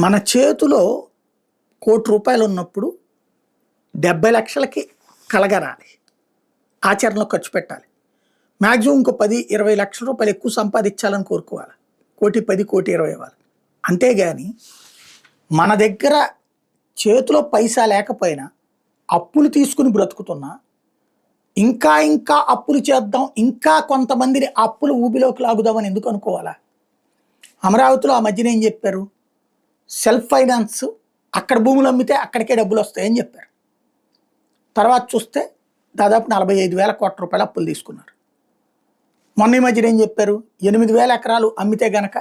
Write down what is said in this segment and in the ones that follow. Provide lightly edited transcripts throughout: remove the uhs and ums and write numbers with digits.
మన చేతిలో ₹1,00,00,000 ఉన్నప్పుడు 70 లక్షలకి కలగరాలి. ఆచరణలో ఖర్చు పెట్టాలి. మాక్సిమం ఇంకో 10, 20 లక్షల రూపాయలు ఎక్కువ సంపాదించాలని కోరుకోవాలి. 1,10,00,000, 1,20,00,000 ఇవ్వాలి. అంతేగాని మన దగ్గర చేతిలో పైసా లేకపోయినా అప్పులు తీసుకుని బ్రతుకుతున్నా, ఇంకా అప్పులు చేద్దాం, ఇంకా కొంతమందిని అప్పుల ఊబిలోకి లాగుదామని ఎందుకు అనుకోవాలా? అమరావతిలో ఆ మధ్యన ఏం చెప్పారు? సెల్ఫ్ ఫైనాన్స్, అక్కడ భూములు అమ్మితే అక్కడికే డబ్బులు వస్తాయని చెప్పారు. తర్వాత చూస్తే దాదాపు 45,000 కోట్ల రూపాయలు అప్పులు తీసుకున్నారు. మొన్న ఈ మధ్యన ఏం చెప్పారు? 8,000 ఎకరాలు అమ్మితే గనక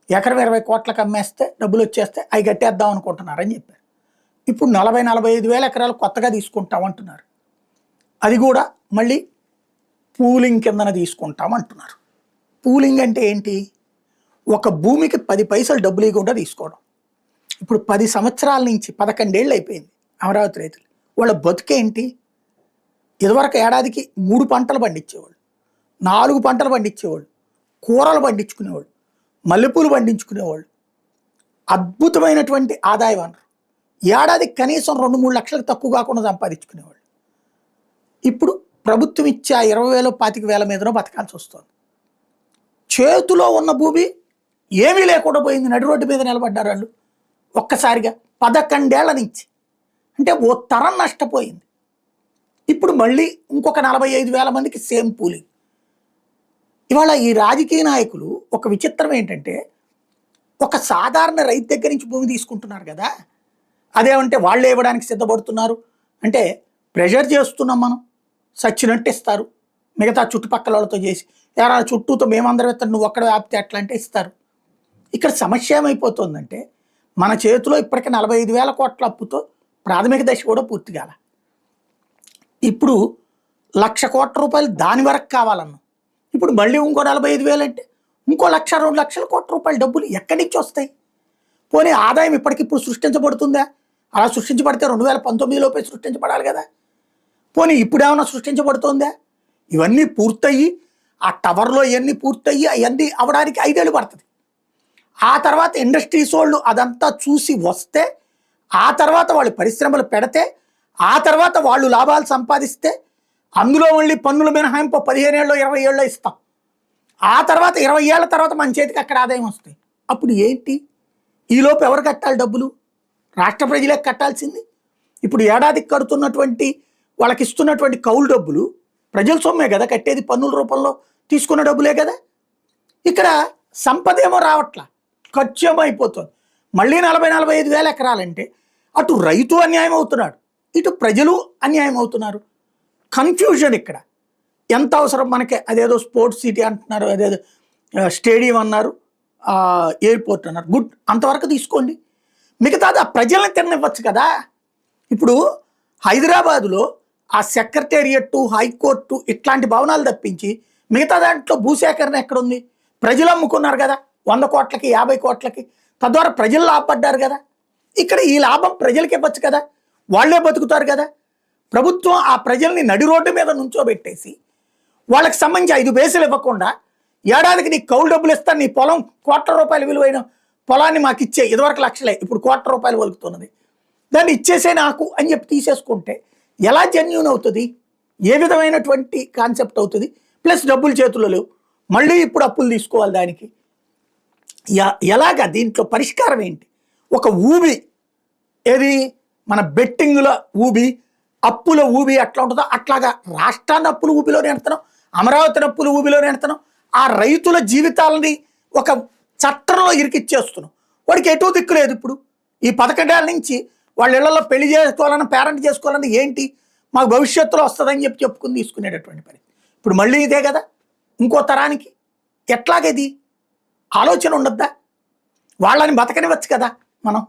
ఎకరం 20 కోట్లకు అమ్మేస్తే డబ్బులు వచ్చేస్తే అవి కట్టేద్దాం అనుకుంటున్నారని చెప్పారు. ఇప్పుడు 40,000-45,000 ఎకరాలు కొత్తగా తీసుకుంటాం అంటున్నారు. అది కూడా మళ్ళీ పూలింగ్ కిందన తీసుకుంటాం అంటున్నారు. పూలింగ్ అంటే ఏంటి? ఒక భూమికి 10 పైసలు డబ్బులు ఇవ్వకుండా తీసుకోవడం. ఇప్పుడు 10 సంవత్సరాల నుంచి 11 ఏళ్ళు అయిపోయింది అమరావతి రైతులు. వాళ్ళ బతుకేంటి? ఇదివరకు ఏడాదికి 3 పంటలు పండించేవాళ్ళు, 4 పంటలు పండించేవాళ్ళు, కూరలు పండించుకునేవాళ్ళు, మల్లెపూలు పండించుకునేవాళ్ళు. అద్భుతమైనటువంటి ఆదాయ వనరు. ఏడాదికి కనీసం 2-3 లక్షలకు తక్కువ కాకుండా సంపాదించుకునేవాళ్ళు. ఇప్పుడు ప్రభుత్వం ఇచ్చే 20,000, 25,000 మీదనో బతకాల్సి వస్తుంది. చేతిలో ఉన్న భూమి ఏమీ లేకుండా పోయింది. నడి రోడ్డు మీద నిలబడ్డారు వాళ్ళు ఒక్కసారిగా 11 ఏళ్ల నుంచి. అంటే ఓ తరం నష్టపోయింది. ఇప్పుడు మళ్ళీ ఇంకొక 45,000 మందికి సేమ్ పూలింగ్. ఇవాళ ఈ రాజకీయ నాయకులు ఒక విచిత్రం ఏంటంటే, ఒక సాధారణ రైతు దగ్గర నుంచి భూమి తీసుకుంటున్నారు కదా, అదేమంటే వాళ్ళే ఇవ్వడానికి సిద్ధపడుతున్నారు. అంటే ప్రెషర్ చేస్తున్నాం మనం, సచ్చినట్టు ఇస్తారు. మిగతా చుట్టుపక్కల వాళ్ళతో చేసి ఎవరైనా చుట్టూతో మేమందరం ఇస్తాను, నువ్వు ఒక్కడ ఆపితే ఎట్లా అంటే ఇస్తారు. ఇక్కడ సమస్య ఏమైపోతుందంటే, మన చేతిలో ఇప్పటికే 45,000 కోట్ల అప్పుతో ప్రాథమిక దశ కూడా పూర్తి కాల. ఇప్పుడు 1,00,000 కోట్ల రూపాయలు దాని వరకు కావాలన్నాం. ఇప్పుడు మళ్ళీ ఇంకో 45,000 అంటే ఇంకో 1,00,000-2 లక్షల కోట్ల రూపాయల డబ్బులు ఎక్కడి నుంచి వస్తాయి? పోనీ ఆదాయం ఇప్పటికిప్పుడు సృష్టించబడుతుందా? అలా సృష్టించబడితే 2019లోపే సృష్టించబడాలి కదా. పోనీ ఇప్పుడు ఏమైనా సృష్టించబడుతుందా? ఇవన్నీ పూర్తయ్యి, ఆ టవర్లో ఇవన్నీ పూర్తయ్యి అవన్నీ అవ్వడానికి 5 ఏళ్ళు పడుతుంది. ఆ తర్వాత ఇండస్ట్రీస్ వాళ్ళు అదంతా చూసి వస్తే, ఆ తర్వాత వాళ్ళు పరిశ్రమలు పెడితే, ఆ తర్వాత వాళ్ళు లాభాలు సంపాదిస్తే, అందులో మళ్ళీ పన్నుల మినహాయింపు 15 ఏళ్ళో 20 ఏళ్ళో ఇస్తాం. ఆ తర్వాత 20 ఏళ్ల తర్వాత మన చేతికి అక్కడ ఆదాయం వస్తాయి. అప్పుడు ఏంటి? ఈలోపు ఎవరు కట్టాలి డబ్బులు? రాష్ట్ర ప్రజలే కట్టాల్సింది. ఇప్పుడు ఏడాదికి కడుతున్నటువంటి వాళ్ళకి ఇస్తున్నటువంటి కౌలు డబ్బులు ప్రజల సొమ్మే కదా కట్టేది, పన్నుల రూపంలో తీసుకున్న డబ్బులే కదా. ఇక్కడ సంపద ఏమో రావట్లా, ఖర్చు ఏమో అయిపోతుంది. మళ్ళీ 40,000-45,000 ఎకరాలంటే అటు రైతు అన్యాయం అవుతున్నాడు, ఇటు ప్రజలు అన్యాయం అవుతున్నారు. కన్ఫ్యూజన్ ఇక్కడ. ఎంత అవసరం మనకి? అదేదో స్పోర్ట్స్ సిటీ అంటున్నారు, అదేదో స్టేడియం అన్నారు, ఎయిర్పోర్ట్ అన్నారు. గుడ్, అంతవరకు తీసుకోండి. మిగతాది ఆ ప్రజల్ని తిననివ్వచ్చు కదా. ఇప్పుడు హైదరాబాదులో ఆ సెక్రటేరియట్, హైకోర్టు ఇట్లాంటి భవనాలు తప్పించి మిగతా దాంట్లో భూసేకరణ ఎక్కడుంది? ప్రజలు అమ్ముకున్నారు కదా 100 కోట్లకి, 50 కోట్లకి. తద్వారా ప్రజలు లాభపడ్డారు కదా. ఇక్కడ ఈ లాభం ప్రజలకి ఇవ్వచ్చు కదా, వాళ్లే బతుకుతారు కదా. ప్రభుత్వం ఆ ప్రజల్ని నడి రోడ్డు మీద నుంచోబెట్టేసి వాళ్ళకి సంబంధించి 5 పైసలు ఇవ్వకుండా, ఏడాదికి నీకు కౌలు డబ్బులు ఇస్తాను, నీ పొలం ₹1,00,00,000 విలువైన పొలాన్ని మాకు ఇచ్చే, ఇదివరకు లక్షలే ఇప్పుడు ₹1,00,00,000 వలుకుతున్నది, దాన్ని ఇచ్చేసే నాకు అని చెప్పి తీసేసుకుంటే ఎలా జెన్యూన్ అవుతుంది? ఏ విధమైనటువంటి కాన్సెప్ట్ అవుతుంది? ప్లస్ డబ్బులు చేతుల్లో లేవు, మళ్ళీ ఇప్పుడు అప్పులు తీసుకోవాలి దానికి. ఎలాగా దీంట్లో పరిష్కారం ఏంటి? ఒక ఊబి, ఏది మన బెట్టింగ్ల ఊబి, అప్పుల ఊబి ఎట్లా ఉంటుందో అట్లాగా రాష్ట్రాన్ని అప్పుల ఊబిలో నెడతాం, అమరావతిని అప్పుల ఊబిలో నెడతాం. ఆ రైతుల జీవితాలని ఒక చట్టంలో ఇరికిచ్చేస్తున్నాం. వాడికి ఎటూ దిక్కు లేదు. ఇప్పుడు ఈ 11 ఏళ్ళ నుంచి వాళ్ళ ఇళ్లలో పెళ్లి చేసుకోవాలన్నా, పేరెంట్ చేసుకోవాలన్నా ఏంటి, మాకు భవిష్యత్తులో వస్తుందని చెప్పుకుని తీసుకునేటటువంటి పని. ఇప్పుడు మళ్ళీ ఇదే కదా ఇంకో తరానికి. ఎట్లాగేది ఆలోచన ఉండద్దా? వాళ్ళని బతకనివచ్చు కదా మనం.